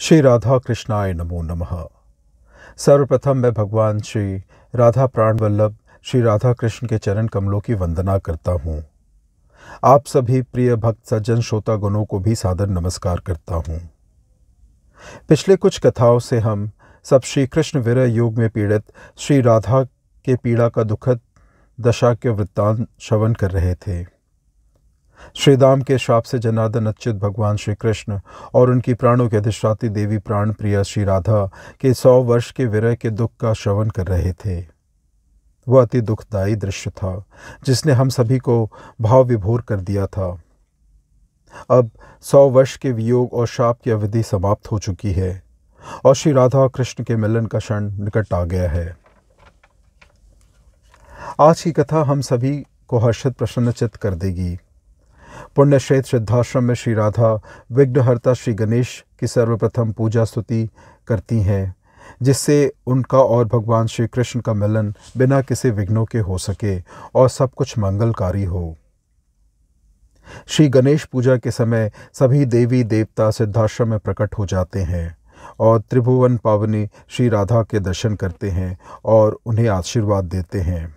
श्री राधा कृष्णाय नमो नमः। सर्वप्रथम मैं भगवान श्री राधा प्राण वल्लभ श्री राधा कृष्ण के चरण कमलों की वंदना करता हूँ। आप सभी प्रिय भक्त सज्जन श्रोता गणों को भी सादर नमस्कार करता हूँ। पिछले कुछ कथाओं से हम सब श्री कृष्ण विरह योग में पीड़ित श्री राधा के पीड़ा का दुखद दशा के वृत्तांत श्रवण कर रहे थे। श्री दाम के श्राप से जनार्दन अच्युत भगवान श्री कृष्ण और उनकी प्राणों की अधिष्ठात्री देवी प्राण प्रिया श्री राधा के 100 वर्ष के विरह के दुख का श्रवण कर रहे थे। वह अति दुखदायी दृश्य था जिसने हम सभी को भाव विभोर कर दिया था। अब 100 वर्ष के वियोग और श्राप की अवधि समाप्त हो चुकी है और श्री राधा और कृष्ण के मिलन का क्षण निकट आ गया है। आज की कथा हम सभी को हर्षित प्रसन्नचित्त कर देगी। पुण्य क्षेत्र सिद्धाश्रम में श्री राधा विघ्नहर्ता श्री गणेश की सर्वप्रथम पूजा स्तुति करती हैं, जिससे उनका और भगवान श्री कृष्ण का मिलन बिना किसी विघ्नों के हो सके और सब कुछ मंगलकारी हो। श्री गणेश पूजा के समय सभी देवी देवता सिद्धाश्रम में प्रकट हो जाते हैं और त्रिभुवन पावनी श्री राधा के दर्शन करते हैं और उन्हें आशीर्वाद देते हैं।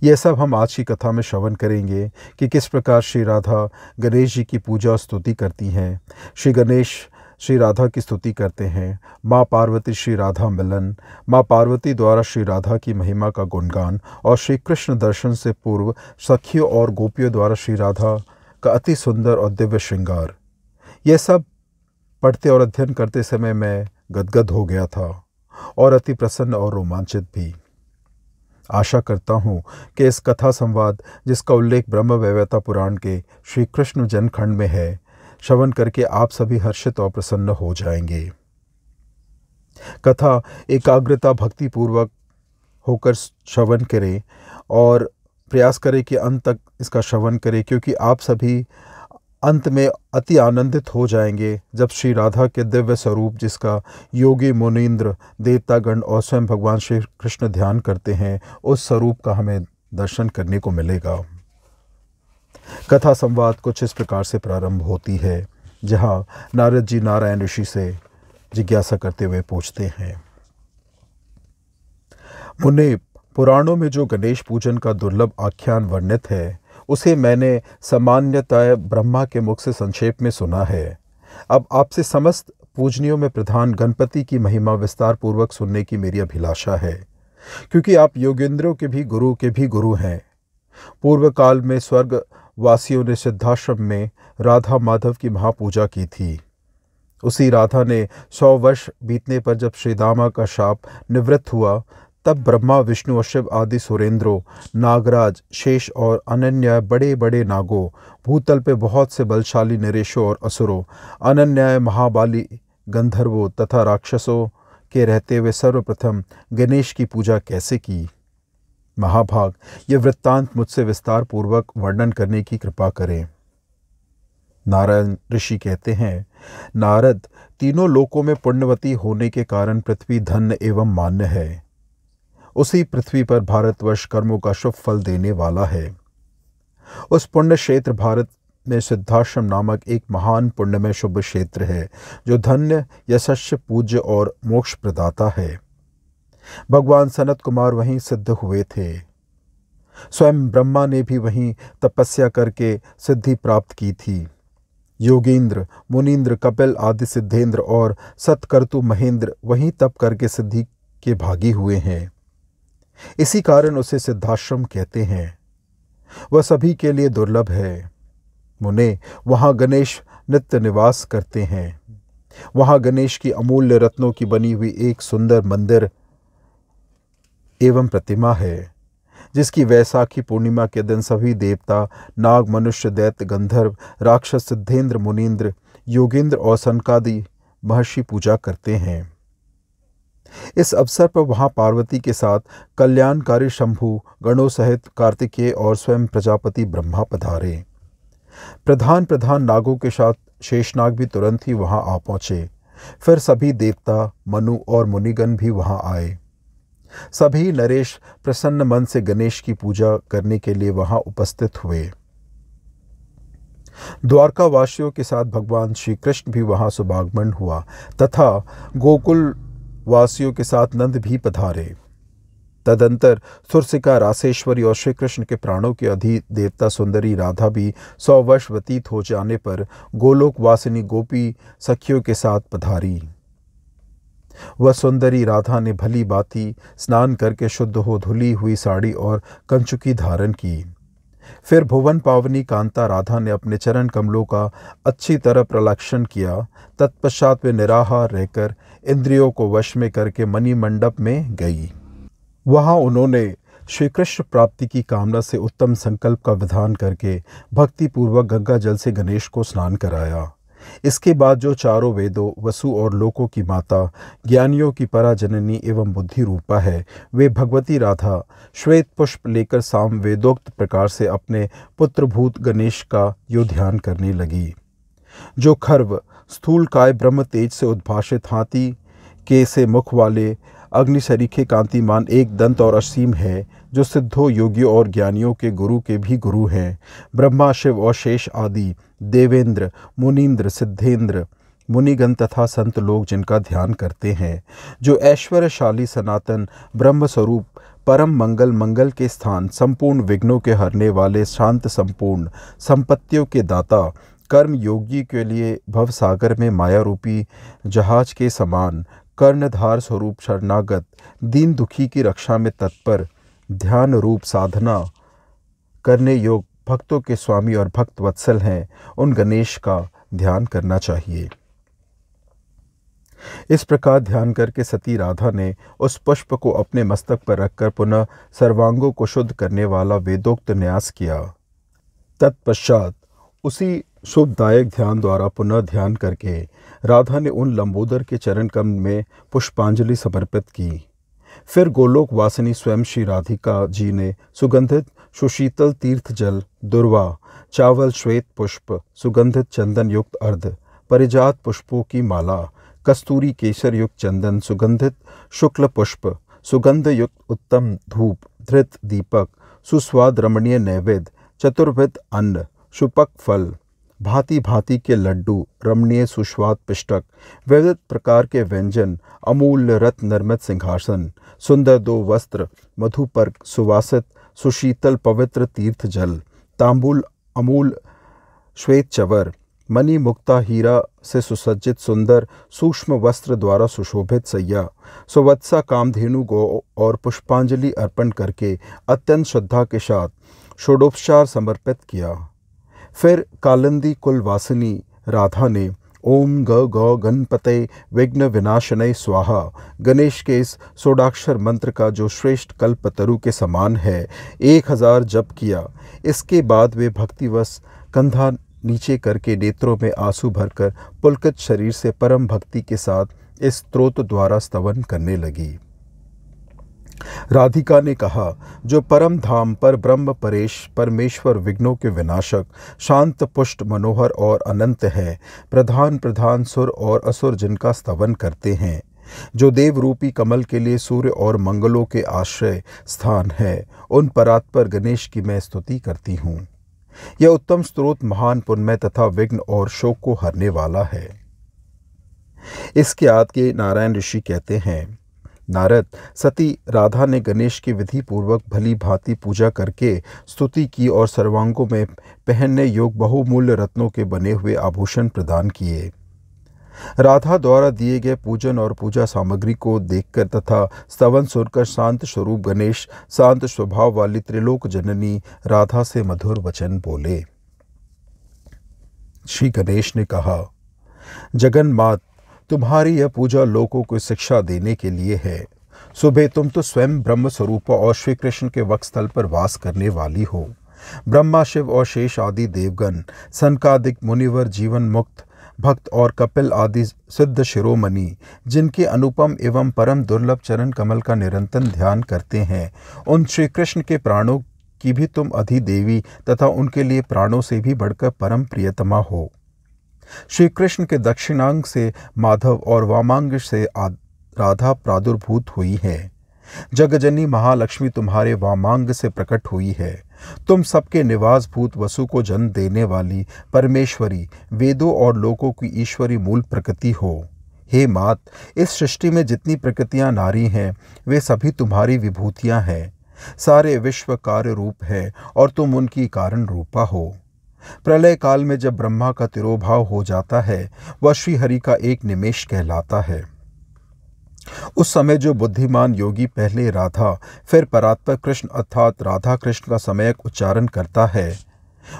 यह सब हम आज की कथा में श्रवण करेंगे कि किस प्रकार श्री राधा गणेश जी की पूजा और स्तुति करती हैं। श्री गणेश श्री राधा की स्तुति करते हैं। माँ पार्वती श्री राधा मिलन, माँ पार्वती द्वारा श्री राधा की महिमा का गुणगान और श्री कृष्ण दर्शन से पूर्व सखियों और गोपियों द्वारा श्री राधा का अति सुंदर और दिव्य श्रृंगार। यह सब पढ़ते और अध्ययन करते समय मैं गदगद हो गया था और अति प्रसन्न और रोमांचित भी। आशा करता हूँ कि इस कथा संवाद, जिसका उल्लेख ब्रह्म वैवर्ता पुराण के श्री कृष्ण जनखंड में है, श्रवण करके आप सभी हर्षित और प्रसन्न हो जाएंगे। कथा एकाग्रता भक्तिपूर्वक होकर श्रवण करें और प्रयास करें कि अंत तक इसका श्रवण करें, क्योंकि आप सभी अंत में अति आनंदित हो जाएंगे जब श्री राधा के दिव्य स्वरूप, जिसका योगी मुनींद्र देवतागण और स्वयं भगवान श्री कृष्ण ध्यान करते हैं, उस स्वरूप का हमें दर्शन करने को मिलेगा। कथा संवाद कुछ इस प्रकार से प्रारंभ होती है, जहाँ नारद जी नारायण ऋषि से जिज्ञासा करते हुए पूछते हैं, मुने, पुराणों में जो गणेश पूजन का दुर्लभ आख्यान वर्णित है, उसे मैंने सामान्यतः ब्रह्मा के मुख से संक्षेप में सुना है। अब आपसे समस्त पूजनियों में प्रधान गणपति की महिमा विस्तार पूर्वक सुनने की मेरी अभिलाषा है, क्योंकि आप योगेंद्रों के भी गुरु हैं। पूर्व काल में स्वर्ग वासियों ने सिद्धाश्रम में राधा माधव की महापूजा की थी। उसी राधा ने 100 वर्ष बीतने पर जब श्रीदामा का शाप निवृत्त हुआ, तब ब्रह्मा, विष्णु और शिव आदि सुरेंद्रों, नागराज, शेष और अनन्य बड़े बड़े नागों, भूतल पे बहुत से बलशाली नरेशों और असुरों, अनन्य महाबाली गंधर्वों तथा राक्षसों के रहते हुए सर्वप्रथम गणेश की पूजा कैसे की। महाभाग, ये वृत्तांत मुझसे विस्तार पूर्वक वर्णन करने की कृपा करें। नारायण ऋषि कहते हैं, नारद, तीनों लोकों में पुण्यवती होने के कारण पृथ्वी धन्य एवं मान्य है। उसी पृथ्वी पर भारतवर्ष कर्मों का शुभ फल देने वाला है। उस पुण्य क्षेत्र भारत में सिद्धाश्रम नामक एक महान पुण्यमय शुभ क्षेत्र है, जो धन्य, यशस्वी, पूज्य और मोक्ष प्रदाता है। भगवान सनत कुमार वहीं सिद्ध हुए थे। स्वयं ब्रह्मा ने भी वहीं तपस्या करके सिद्धि प्राप्त की थी। योगेंद्र, मुनींद्र, कपिल आदि सिद्धेंद्र और सतकर्तु महेंद्र वहीं तप करके सिद्धि के भागी हुए हैं। इसी कारण उसे सिद्धाश्रम कहते हैं। वह सभी के लिए दुर्लभ है। मुने, वहाँ गणेश नित्य निवास करते हैं। वहाँ गणेश की अमूल्य रत्नों की बनी हुई एक सुंदर मंदिर एवं प्रतिमा है, जिसकी वैसाखी पूर्णिमा के दिन सभी देवता, नाग, मनुष्य, दैत्य, गंधर्व, राक्षस, सिद्धेंद्र, मुनींद्र, योगेंद्र और सनकादि महर्षि पूजा करते हैं। इस अवसर पर वहाँ पार्वती के साथ कल्याणकारी शंभु गणों सहित कार्तिकेय और स्वयं प्रजापति ब्रह्मा पधारे। प्रधान प्रधान नागों के साथ शेषनाग भी तुरंत ही वहाँ आ पहुँचे। फिर सभी देवता, मनु और मुनिगण भी वहाँ आए। सभी नरेश प्रसन्न मन से गणेश की पूजा करने के लिए वहाँ उपस्थित हुए। द्वारका वासियों के साथ भगवान श्री कृष्ण भी वहां शुभागमन हुआ तथा गोकुल वासियों के साथ नंद भी पधारे। तदंतर सुरसिका रासेश्वरी और श्री कृष्ण के प्राणों की अधिदेवता सुंदरी राधा भी 100 वर्ष व्यतीत हो जाने पर गोलोक वासिनी गोपी सखियों के साथ पधारी। वह सुंदरी राधा ने भली बाती स्नान करके शुद्ध हो धुली हुई साड़ी और कंचुकी धारण की। फिर भुवन पावनी कांता राधा ने अपने चरण कमलों का अच्छी तरह प्रलक्षण किया। तत्पश्चात वे निराहार रहकर इंद्रियों को वश में करके मणि मंडप में गई। वहां उन्होंने श्री कृष्ण प्राप्ति की कामना से उत्तम संकल्प का विधान करके भक्तिपूर्वक गंगा जल से गणेश को स्नान कराया। इसके बाद जो चारों वेदों, वसु और लोकों की माता, ज्ञानियों की पराजननी एवं बुद्धि रूपा है, वे भगवती राधा श्वेत पुष्प लेकर साम वेदोक्त प्रकार से अपने पुत्रभूत गणेश का यो ध्यान करने लगी। जो खर्व स्थूल काय ब्रह्म तेज से उद्भाषित हाथी के से मुख वाले अग्निशरीखे कांतिमान एक दंत और असीम है, जो सिद्धों, योगियों और ज्ञानियों के गुरु के भी गुरु हैं। ब्रह्मा, शिव और शेष आदि देवेंद्र, मुनीन्द्र, सिद्धेंद्र, मुनिगण तथा संत लोग जिनका ध्यान करते हैं। जो ऐश्वर्यशाली सनातन ब्रह्म स्वरूप परम मंगल के स्थान, संपूर्ण विघ्नों के हरने वाले, शांत संपूर्ण संपत्तियों के दाता, कर्म योगी के लिए भव सागर में माया रूपी जहाज के समान कर्णधार स्वरूप शरणागत, दीन दुखी की रक्षा में तत्पर, ध्यान रूप साधना करने योग भक्तों के स्वामी और भक्त वत्सल हैं, उन गणेश का ध्यान करना चाहिए। इस प्रकार ध्यान करके सती राधा ने उस पुष्प को अपने मस्तक पर रखकर पुनः सर्वांगों को शुद्ध करने वाला वेदोक्त न्यास किया। तत्पश्चात उसी शुभदायक ध्यान द्वारा पुनः ध्यान करके राधा ने उन लंबोदर के चरण कमल में पुष्पांजलि समर्पित की। फिर गोलोक वासिनी स्वयं श्री राधिका जी ने सुगंधित सुशीतल तीर्थ जल, दुर्वा, चावल, श्वेत पुष्प, सुगंधित चंदन युक्त अर्ध, परिजात पुष्पों की माला, कस्तूरी केसर युक्त चंदन, सुगंधित शुक्ल पुष्प, सुगंध युक्त उत्तम धूप, धृत दीपक, सुस्वाद रमणीय नैवेद्य, चतुर्विध अन्न, शुपक फल, भांति भांति के लड्डू, रमणीय सुस्वाद पिष्टक, विविध प्रकार के व्यंजन, अमूल्य रत्न निर्मित सिंहासन, सुंदर 2 वस्त्र, मधुपर्क, सुवासित सुशीतल पवित्र तीर्थ जल, तांबूल, अमूल श्वेत चवर, मणि मुक्ता हीरा से सुसज्जित सुंदर सूक्ष्म वस्त्र द्वारा सुशोभित सैया, सुवत्सा कामधेनु गौ और पुष्पांजलि अर्पण करके अत्यंत श्रद्धा के साथ षोडोपचार समर्पित किया। फिर कालिंदी कुल वासिनी राधा ने ओम ग गौ गणपते विघ्न विनाशनय स्वाहा गणेश के इस सोडाक्षर मंत्र का जो श्रेष्ठ कल्पतरु के समान है 1000 जप किया। इसके बाद वे भक्तिवश कंधा नीचे करके नेत्रों में आंसू भरकर पुलकित शरीर से परम भक्ति के साथ इस स्तोत्र द्वारा स्तवन करने लगी। राधिका ने कहा, जो परम धाम पर ब्रह्म परेश परमेश्वर विघ्नों के विनाशक शांत पुष्ट मनोहर और अनंत है, प्रधान सुर और असुर जिनका स्तवन करते हैं, जो देव रूपी कमल के लिए सूर्य और मंगलों के आश्रय स्थान है, उन परात्पर गणेश की मैं स्तुति करती हूँ। यह उत्तम स्तोत्र महान पुण्यमय तथा विघ्न और शोक को हरने वाला है। इसके आगे नारायण ऋषि कहते हैं, नारद, सती राधा ने गणेश की विधि पूर्वक भली भांति पूजा करके स्तुति की और सर्वांगों में पहनने योग्य बहुमूल्य रत्नों के बने हुए आभूषण प्रदान किए। राधा द्वारा दिए गए पूजन और पूजा सामग्री को देखकर तथा स्तवन सुनकर शांत स्वरूप गणेश शांत स्वभाव वाली त्रिलोक जननी राधा से मधुर वचन बोले। श्री गणेश ने कहा, जगन्मात, तुम्हारी यह पूजा लोगों को शिक्षा देने के लिए है। सुबह तुम तो स्वयं ब्रह्म स्वरूप और श्री कृष्ण के वक्षस्थल पर वास करने वाली हो। ब्रह्मा, शिव और शेष आदि देवगण, सनकादिक मुनिवर, जीवन मुक्त भक्त और कपिल आदि सिद्ध शिरोमणि, जिनके अनुपम एवं परम दुर्लभ चरण कमल का निरंतर ध्यान करते हैं, उन श्री कृष्ण के प्राणों की भी तुम अधिदेवी तथा उनके लिए प्राणों से भी बढ़कर परम प्रियतमा हो। श्री कृष्ण के दक्षिणांग से माधव और वामांग से राधा प्रादुर्भूत हुई है। जगजनी महालक्ष्मी तुम्हारे वामांग से प्रकट हुई है। तुम सबके निवासभूत वसु को जन्म देने वाली परमेश्वरी, वेदों और लोकों की ईश्वरी मूल प्रकृति हो। हे मात, इस सृष्टि में जितनी प्रकृतियां नारी हैं वे सभी तुम्हारी विभूतियां हैं। सारे विश्व कार्य रूप है और तुम उनकी कारण रूपा हो। प्रलय काल में जब ब्रह्मा का तिरोभाव हो जाता है वह श्रीहरि का एक निमेष कहलाता है। उस समय जो बुद्धिमान योगी पहले राधा फिर परात्पर कृष्ण अर्थात राधा कृष्ण का सम्यक उच्चारण करता है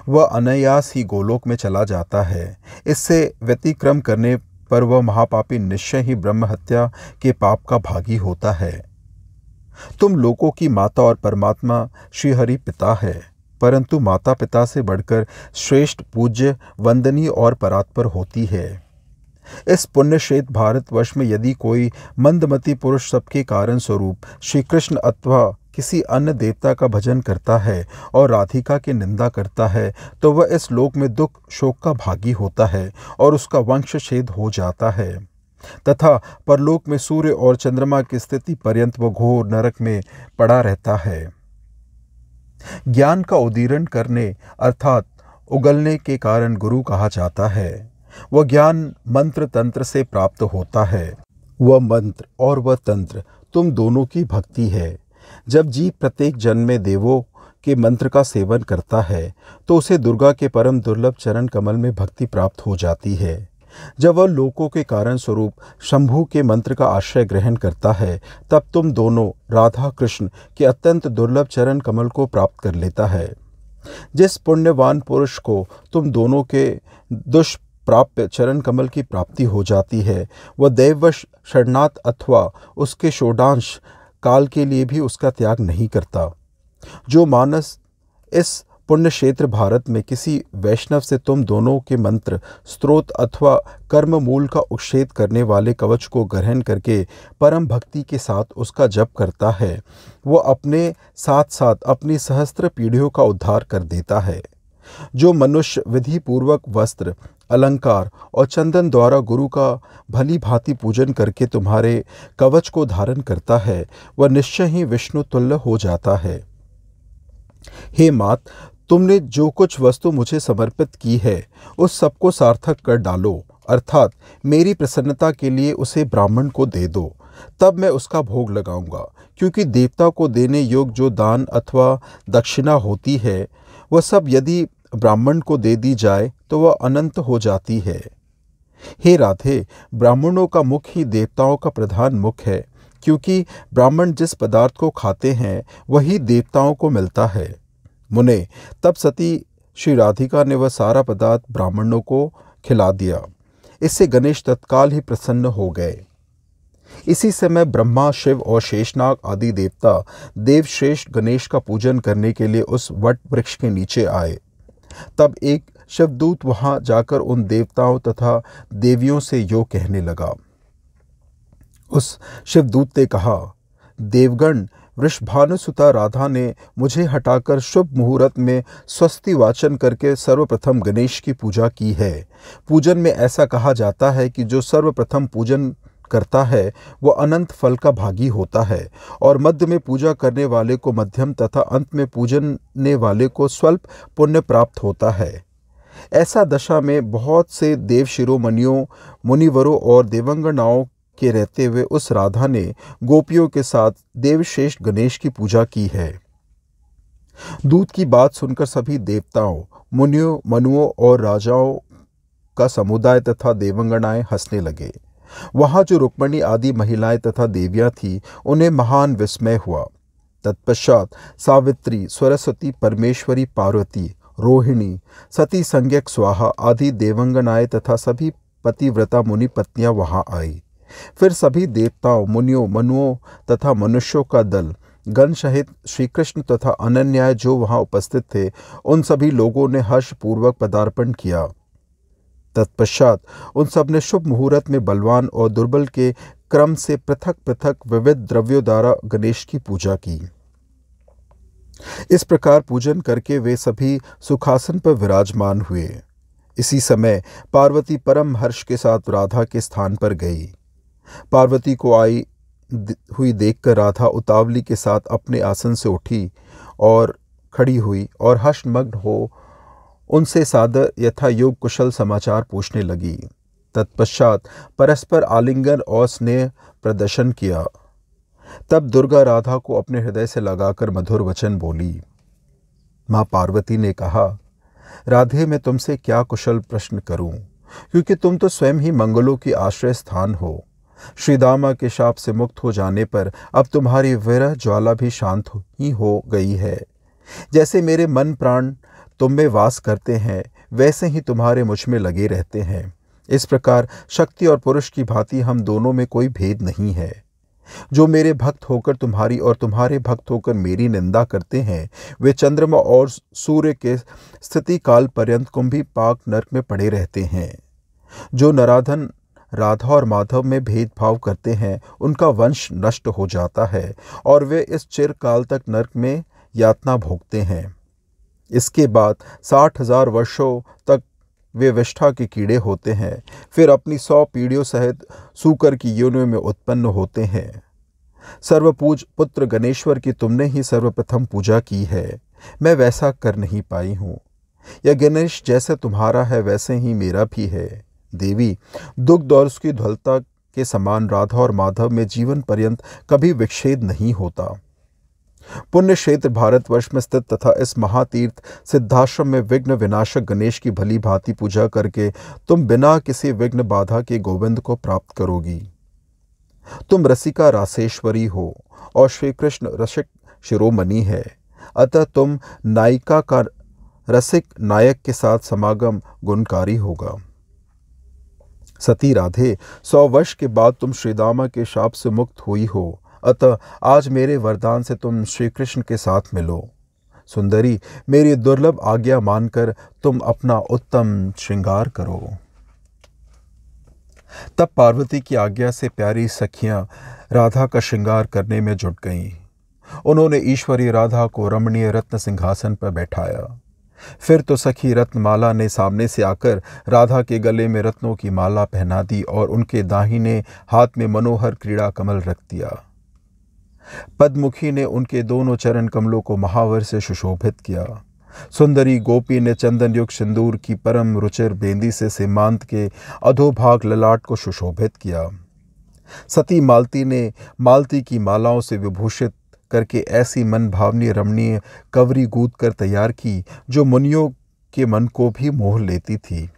वह अनायास ही गोलोक में चला जाता है। इससे व्यतिक्रम करने पर वह महापापी निश्चय ही ब्रह्म हत्या के पाप का भागी होता है। तुम लोगों की माता और परमात्मा श्रीहरि पिता है, परंतु माता पिता से बढ़कर श्रेष्ठ, पूज्य, वंदनीय और परात्पर होती है। इस पुण्यश्रेष्ठ भारतवर्ष में यदि कोई मंदमती पुरुष सबके कारण स्वरूप श्री कृष्ण अथवा किसी अन्य देवता का भजन करता है और राधिका की निंदा करता है तो वह इस लोक में दुख शोक का भागी होता है और उसका वंश छेद हो जाता है तथा परलोक में सूर्य और चंद्रमा की स्थिति पर्यंत वह घोर नरक में पड़ा रहता है। ज्ञान का उदीरण करने अर्थात उगलने के कारण गुरु कहा जाता है। वह ज्ञान मंत्र तंत्र से प्राप्त होता है। वह मंत्र और वह तंत्र तुम दोनों की भक्ति है। जब जीव प्रत्येक जन्म में देवों के मंत्र का सेवन करता है तो उसे दुर्गा के परम दुर्लभ चरण कमल में भक्ति प्राप्त हो जाती है। जब वह लोकों के कारण स्वरूप शंभु के मंत्र का आश्रय ग्रहण करता है तब तुम दोनों राधा कृष्ण के अत्यंत दुर्लभ चरण कमल को प्राप्त कर लेता है। जिस पुण्यवान पुरुष को तुम दोनों के दुष्प्राप्य चरण कमल की प्राप्ति हो जाती है वह दैववश शरणार्थ अथवा उसके षोडांश काल के लिए भी उसका त्याग नहीं करता। जो मानस इस पुण्य क्षेत्र भारत में किसी वैष्णव से तुम दोनों के मंत्र, स्त्रोत अथवा कर्म मूल का उच्छेद करने वाले कवच को ग्रहण करके परम भक्ति के साथ उसका जप करता है वो अपने साथ साथ अपनी सहस्त्र पीढ़ियों का उद्धार कर देता है। जो मनुष्य विधि पूर्वक वस्त्र, अलंकार और चंदन द्वारा गुरु का भली भांति पूजन करके तुम्हारे कवच को धारण करता है वह निश्चय ही विष्णु तुल्य हो जाता है। हे मात, तुमने जो कुछ वस्तु मुझे समर्पित की है उस सबको सार्थक कर डालो अर्थात मेरी प्रसन्नता के लिए उसे ब्राह्मण को दे दो, तब मैं उसका भोग लगाऊंगा। क्योंकि देवता को देने योग्य जो दान अथवा दक्षिणा होती है वह सब यदि ब्राह्मण को दे दी जाए तो वह अनंत हो जाती है। हे राधे, ब्राह्मणों का मुख ही देवताओं का प्रधान मुख है, क्योंकि ब्राह्मण जिस पदार्थ को खाते हैं वही देवताओं को मिलता है। मुने, तब सती श्री राधिका ने वह सारा पदार्थ ब्राह्मणों को खिला दिया। इससे गणेश तत्काल ही प्रसन्न हो गए। इसी समय ब्रह्मा, शिव और शेषनाग आदि देवता देवश्रेष्ठ गणेश का पूजन करने के लिए उस वट वृक्ष के नीचे आए। तब एक शिवदूत वहां जाकर उन देवताओं तथा देवियों से यो कहने लगा। उस शिवदूत ने कहा, देवगण, वृषभानुसुता राधा ने मुझे हटाकर शुभ मुहूर्त में स्वस्ति वाचन करके सर्वप्रथम गणेश की पूजा की है। पूजन में ऐसा कहा जाता है कि जो सर्वप्रथम पूजन करता है वह अनंत फल का भागी होता है और मध्य में पूजा करने वाले को मध्यम तथा अंत में पूजने वाले को स्वल्प पुण्य प्राप्त होता है। ऐसा दशा में बहुत से देव शिरोमणियों, मुनिवरों और देवंगनाओं के रहते हुए उस राधा ने गोपियों के साथ देवश्रेष्ठ गणेश की पूजा की है। दूत की बात सुनकर सभी देवताओं, मुनियों, मनुओं और राजाओं का समुदाय तथा देवंगनाएं हंसने लगे। वहां जो रुक्मणी आदि महिलाएं तथा देवियां थीं उन्हें महान विस्मय हुआ। तत्पश्चात सावित्री, सरस्वती, परमेश्वरी, पार्वती, रोहिणी, सती संज्ञक स्वाहा आदि देवंगनाएं तथा सभी पतिव्रता मुनि पत्नियां वहां आई। फिर सभी देवताओं, मुनियों, मनुओं तथा मनुष्यों का दल गण सहित श्री कृष्ण तथा अनन्याय जो वहां उपस्थित थे उन सभी लोगों ने हर्षपूर्वक पदार्पण किया। तत्पश्चात उन सब ने शुभ मुहूर्त में बलवान और दुर्बल के क्रम से पृथक पृथक विविध द्रव्यों द्वारा गणेश की पूजा की। इस प्रकार पूजन करके वे सभी सुखासन पर विराजमान हुए। इसी समय पार्वती परम हर्ष के साथ राधा के स्थान पर गई। पार्वती को आई हुई देखकर राधा उतावली के साथ अपने आसन से उठी और खड़ी हुई और हर्षमग्न हो उनसे सादर यथा योग कुशल समाचार पूछने लगी। तत्पश्चात परस्पर आलिंगन और स्नेह प्रदर्शन किया। तब दुर्गा राधा को अपने हृदय से लगाकर मधुर वचन बोली। माँ पार्वती ने कहा, राधे, मैं तुमसे क्या कुशल प्रश्न करूं, क्योंकि तुम तो स्वयं ही मंगलों की आश्रय स्थान हो। श्रीदामा के शाप से मुक्त हो जाने पर अब तुम्हारी विरह ज्वाला भी शांत ही हो गई है। जैसे मेरे मन प्राण तुम में वास करते हैं, वैसे ही तुम्हारे मुझ में लगे रहते हैं। इस प्रकार शक्ति और पुरुष की भांति हम दोनों में कोई भेद नहीं है। जो मेरे भक्त होकर तुम्हारी और तुम्हारे भक्त होकर मेरी निंदा करते हैं, वे चंद्रमा और सूर्य के स्थिति काल पर्यंत कुंभी पाक नरक में पड़े रहते हैं। जो नराधन राधा और माधव में भेदभाव करते हैं, उनका वंश नष्ट हो जाता है और वे इस चिरकाल तक नरक में यातना भोगते हैं। इसके बाद 60,000 वर्षों तक वे विष्ठा के कीड़े होते हैं, फिर अपनी 100 पीढ़ियों सहित सूकर की योनियों में उत्पन्न होते हैं। सर्वपूज पुत्र गणेश्वर की तुमने ही सर्वप्रथम पूजा की है, मैं वैसा कर नहीं पाई हूँ। यह गणेश जैसे तुम्हारा है वैसे ही मेरा भी है। देवी, दुग्ध और उसकी ध्वलता के समान राधा और माधव में जीवन पर्यंत कभी विच्छेद नहीं होता। पुण्य क्षेत्र भारतवर्ष में स्थित तथा इस महातीर्थ सिद्धाश्रम में विघ्न विनाशक गणेश की भली भांति पूजा करके तुम बिना किसी विघ्न बाधा के गोविंद को प्राप्त करोगी। तुम रसिका रासेश्वरी हो और श्री कृष्ण रसिक शिरोमणि है, अतः तुम नायिका का रसिक नायक के साथ समागम गुणकारी होगा। सती राधे, 100 वर्ष के बाद तुम श्रीदामा के शाप से मुक्त हुई हो, अतः आज मेरे वरदान से तुम श्री कृष्ण के साथ मिलो। सुंदरी, मेरी दुर्लभ आज्ञा मानकर तुम अपना उत्तम श्रृंगार करो। तब पार्वती की आज्ञा से प्यारी सखियां राधा का श्रृंगार करने में जुट गईं। उन्होंने ईश्वरी राधा को रमणीय रत्न सिंहासन पर बैठाया। फिर तो सखी रत्नमाला ने सामने से आकर राधा के गले में रत्नों की माला पहना दी और उनके दाहिने हाथ में मनोहर क्रीड़ा कमल रख दिया। पद्मुखी ने उनके दोनों चरण कमलों को महावर से सुशोभित किया। सुंदरी गोपी ने चंदन युक्त सिंदूर की परम रुचिर बेंदी से सीमांत के अधोभाग ललाट को सुशोभित किया। सती मालती ने मालती की मालाओं से विभूषित करके ऐसी मन भावनी रमणीय कवरी गूंथ कर तैयार की जो मुनियों के मन को भी मोह लेती थी।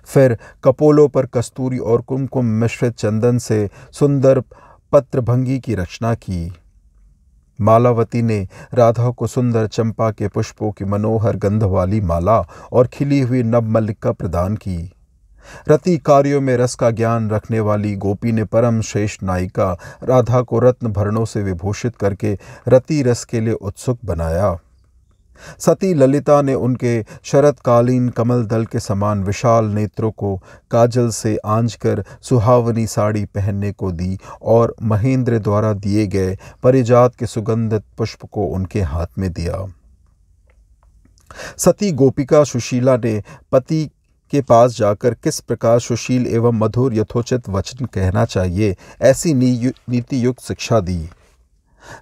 फिर कपोलों पर कस्तूरी और कुमकुम मिश्रित चंदन से सुंदर पत्रभंगी की रचना की। मालावती ने राधा को सुंदर चंपा के पुष्पों की मनोहर गंध वाली माला और खिली हुई नवमल्लिका प्रदान की। रति कार्यों में रस का ज्ञान रखने वाली गोपी ने परम श्रेष्ठ नायिका राधा को रत्न भरणों से विभूषित करके रति रस के लिए उत्सुक बनाया। सती ललिता ने उनके शरतकालीन कमल दल के समान विशाल नेत्रों को काजल से आंचकर सुहावनी साड़ी पहनने को दी और महेंद्र द्वारा दिए गए परिजात के सुगंधित पुष्प को उनके हाथ में दिया। सती गोपिका सुशीला ने पति के पास जाकर किस प्रकार सुशील एवं मधुर यथोचित वचन कहना चाहिए, ऐसी नीति युक्त शिक्षा दी।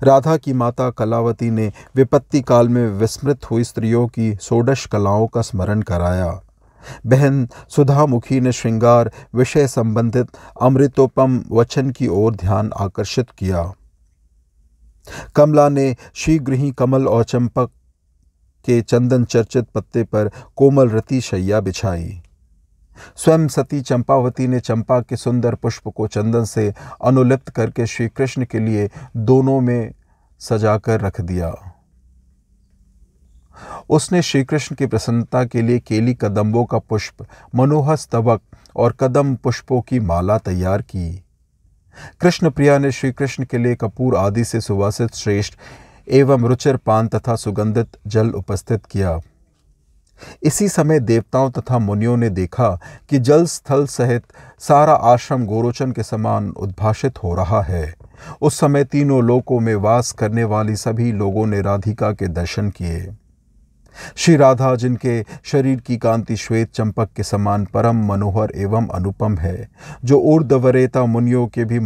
राधा की माता कलावती ने विपत्ति काल में विस्मृत हुई स्त्रियों की षोडश कलाओं का स्मरण कराया। बहन सुधामुखी ने श्रृंगार विषय संबंधित अमृतोपम वचन की ओर ध्यान आकर्षित किया। कमला ने शीघ्र ही कमल और चंपक के चंदन चर्चित पत्ते पर कोमल रति शैया बिछाई। स्वयं सती चंपावती ने चंपा के सुंदर पुष्प को चंदन से अनुलिप्त करके श्री कृष्ण के लिए दोनों में सजाकर रख दिया। उसने श्री कृष्ण की प्रसन्नता के लिए केली कदम्बों का पुष्प, मनोहर स्तबक और कदम पुष्पों की माला तैयार की। कृष्ण प्रिया ने श्री कृष्ण के लिए कपूर आदि से सुवासित श्रेष्ठ एवं रुचिर पान तथा सुगंधित जल उपस्थित किया। इसी समय देवताओं तथा मुनियों ने देखा कि जल स्थल सहित सारा आश्रम गोरोचन के समान उद्भाषित हो रहा है। उस समय तीनों लोकों में वास करने वाली सभी लोगों ने राधिका के दर्शन किए। श्री राधा, जिनके शरीर की कांति श्वेत चंपक के समान परम मनोहर एवं अनुपम है, जो ऊर्ध्वरेता मुनियों के भी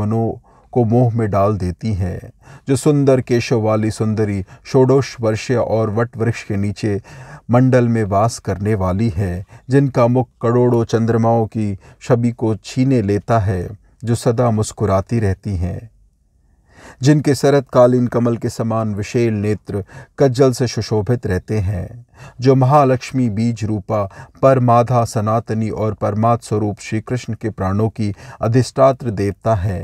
को मोह में डाल देती हैं। जो सुंदर केशव वाली सुंदरी षोडश वर्षीय और वट वृक्ष के नीचे मंडल में वास करने वाली है, जिनका मुख करोड़ों चंद्रमाओं की छवि को छीने लेता है, जो सदा मुस्कुराती रहती हैं, जिनके शरतकालीन कमल के समान विशेल नेत्र कज्जल से सुशोभित रहते हैं, जो महालक्ष्मी बीज रूपा परमाधा सनातनी और परमात्म स्वरूप श्री कृष्ण के प्राणों की अधिष्ठात्र देवता है,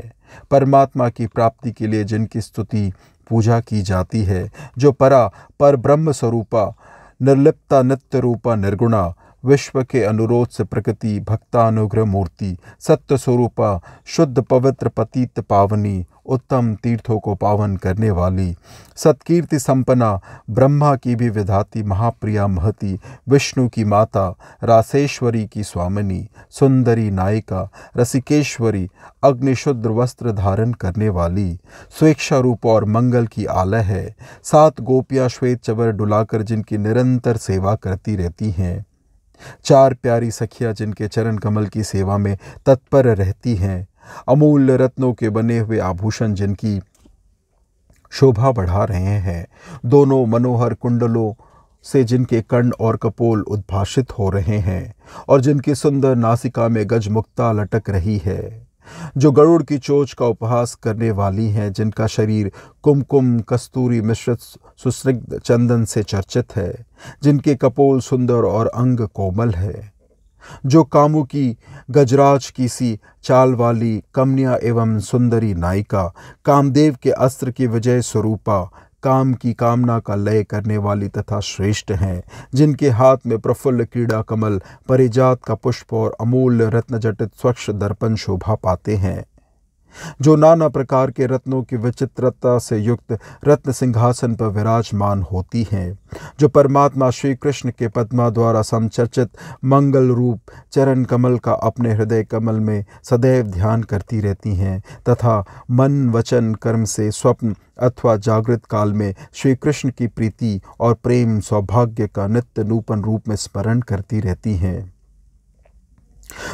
परमात्मा की प्राप्ति के लिए जिनकी स्तुति पूजा की जाती है, जो पर ब्रह्म स्वरूपा निर्लिप्ता नित्य रूपा निर्गुणा विश्व के अनुरोध से प्रकृति भक्तानुग्रह मूर्ति सत्य स्वरूपा शुद्ध पवित्र पतित पावनी उत्तम तीर्थों को पावन करने वाली सत्कीर्ति संपन्ना ब्रह्मा की भी विधाती महाप्रिया महती विष्णु की माता रासेश्वरी की स्वामिनी सुंदरी नायिका रसिकेश्वरी अग्निशुद्ध वस्त्र धारण करने वाली स्वेच्छा रूप और मंगल की आलय है। 7 गोपियाँ श्वेत चवर डुलाकर जिनकी निरंतर सेवा करती रहती हैं, 4 प्यारी सखियाँ जिनके चरण कमल की सेवा में तत्पर रहती हैं, अमूल्य रत्नों के बने हुए आभूषण जिनकी शोभा बढ़ा रहे हैं, दोनों मनोहर कुंडलों से जिनके कर्ण और कपोल उद्भाषित हो रहे हैं और जिनकी सुंदर नासिका में गजमुक्ता लटक रही है, जो गरुड़ की चोंच का उपहास करने वाली हैं, जिनका शरीर कुमकुम कस्तूरी मिश्रित सुस्निग्ध चंदन से चर्चित है, जिनके कपोल सुंदर और अंग कोमल है, जो कामू की गजराज की सी चाल वाली कमनिया एवं सुंदरी नायिका कामदेव के अस्त्र की विजय स्वरूपा काम की कामना का लय करने वाली तथा श्रेष्ठ हैं, जिनके हाथ में प्रफुल्ल क्रीड़ा कमल परिजात का पुष्प और अमूल्य रत्न जटित स्वच्छ दर्पण शोभा पाते हैं, जो नाना प्रकार के रत्नों की विचित्रता से युक्त रत्न सिंहासन पर विराजमान होती हैं, जो परमात्मा श्री कृष्ण के पद्मा द्वारा समचर्चित मंगल रूप चरण कमल का अपने हृदय कमल में सदैव ध्यान करती रहती हैं तथा मन वचन कर्म से स्वप्न अथवा जागृत काल में श्री कृष्ण की प्रीति और प्रेम सौभाग्य का नित्य नूतन रूप में स्मरण करती रहती हैं,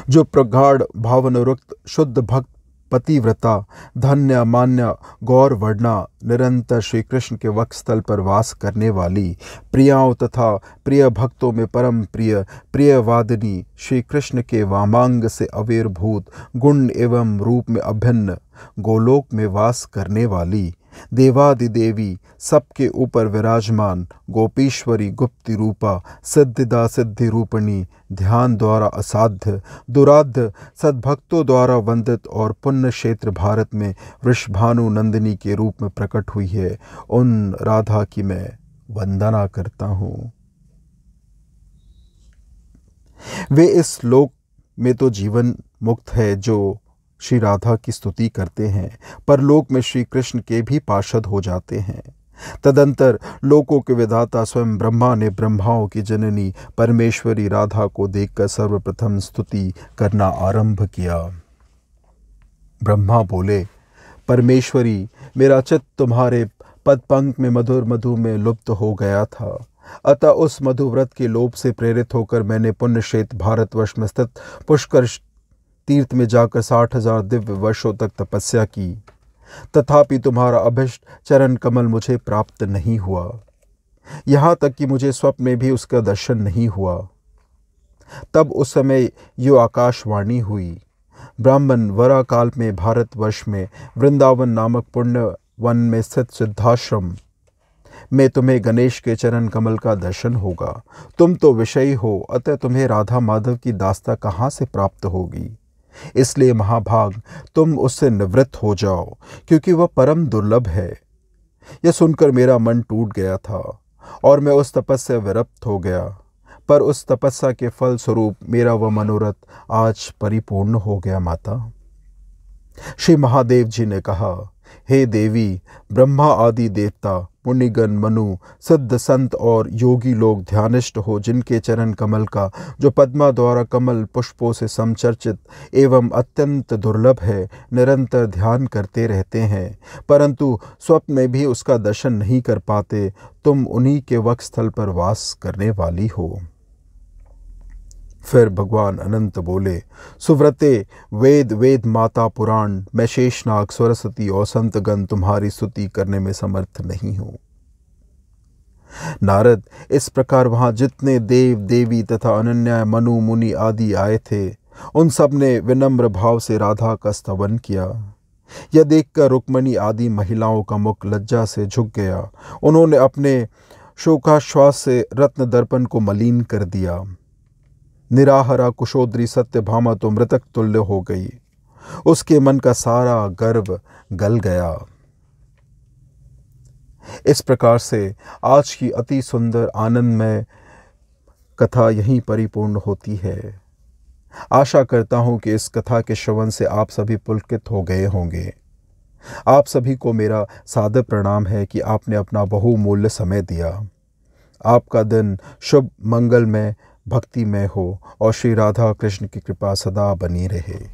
जो प्रगाढ़ भावनुरुक्त शुद्ध भक्त पतिव्रता धन्य मान्य गौर वर्णा निरंतर श्री कृष्ण के वक्षस्थल पर वास करने वाली प्रियाओं तथा प्रिय भक्तों में परम प्रियवादिनी श्री कृष्ण के वामांग से आविर्भूत गुण एवं रूप में अभिन्न गोलोक में वास करने वाली देवादिदेवी सबके ऊपर विराजमान गोपीश्वरी गुप्ति रूपा सिद्धिदा सिद्धि रूपणी ध्यान द्वारा असाध्य दुराध्य सद्भक्तों द्वारा वंदित और पुण्य क्षेत्र भारत में वृषभानु नंदिनी के रूप में प्रकट हुई है, उन राधा की मैं वंदना करता हूँ। वे इस लोक में तो जीवन मुक्त है जो श्री राधा की स्तुति करते हैं, पर लोक में श्री कृष्ण के भी पार्षद हो जाते हैं। तदंतर लोकों के विधाता स्वयं ब्रह्मा ने ब्रह्माओं की जननी परमेश्वरी राधा को देखकर सर्वप्रथम स्तुति करना आरंभ किया। ब्रह्मा बोले, परमेश्वरी, मेरा चित्त तुम्हारे पदपंख में मधुर मधु में लुप्त हो गया था, अतः उस मधुव्रत के लोभ से प्रेरित होकर मैंने पुण्य क्षेत्र भारतवर्ष में स्थित पुष्कर तीर्थ में जाकर 60,000 दिव्य वर्षों तक तपस्या की, तथापि तुम्हारा अभिष्ट चरण कमल मुझे प्राप्त नहीं हुआ, यहाँ तक कि मुझे स्वप्न में भी उसका दर्शन नहीं हुआ। तब उस समय यो आकाशवाणी हुई, ब्राह्मण वरा काल में भारतवर्ष में वृंदावन नामक पुण्य वन में स्थित सिद्धाश्रम में तुम्हें गणेश के चरण कमल का दर्शन होगा। तुम तो विषयी हो, अतः तुम्हें राधा माधव की दास्ता कहाँ से प्राप्त होगी। इसलिए महाभाग तुम उससे निवृत्त हो जाओ, क्योंकि वह परम दुर्लभ है। यह सुनकर मेरा मन टूट गया था और मैं उस तपस्या विरक्त हो गया, पर उस तपस्या के फल स्वरूप मेरा वह मनोरथ आज परिपूर्ण हो गया। माता श्री महादेव जी ने कहा, हे देवी, ब्रह्मा आदि देवता पुण्यगण मनु सिद्ध संत और योगी लोग ध्यानिष्ठ हो, जिनके चरण कमल का जो पद्मा द्वारा कमल पुष्पों से समचर्चित एवं अत्यंत दुर्लभ है, निरंतर ध्यान करते रहते हैं, परंतु स्वप्न में भी उसका दर्शन नहीं कर पाते, तुम उन्हीं के वक्षस्थल पर वास करने वाली हो। फिर भगवान अनंत बोले, सुव्रते, वेद वेद माता पुराण, मैं शेषनाग सरस्वती और संतगण तुम्हारी स्तुति करने में समर्थ नहीं हूं। नारद, इस प्रकार वहां जितने देव देवी तथा अनन्या मनु मुनि आदि आए थे, उन सब ने विनम्र भाव से राधा का स्तवन किया। यह देखकर रुक्मणी आदि महिलाओं का मुख लज्जा से झुक गया। उन्होंने अपने शोकाश्वास से रत्न दर्पण को मलिन कर दिया। निराहरा कुशोद्री सत्यभामा तो मृतक तुल्य हो गई। उसके मन का सारा गर्व गल गया। इस प्रकार से आज की अति सुंदर आनंदमय कथा यहीं परिपूर्ण होती है। आशा करता हूं कि इस कथा के श्रवण से आप सभी पुलकित हो गए होंगे। आप सभी को मेरा सादर प्रणाम है कि आपने अपना बहुमूल्य समय दिया। आपका दिन शुभ मंगलमय भक्तिमय हो और श्री राधा कृष्ण की कृपा सदा बनी रहे।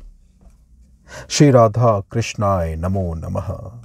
श्री राधा कृष्णाय नमो नमः।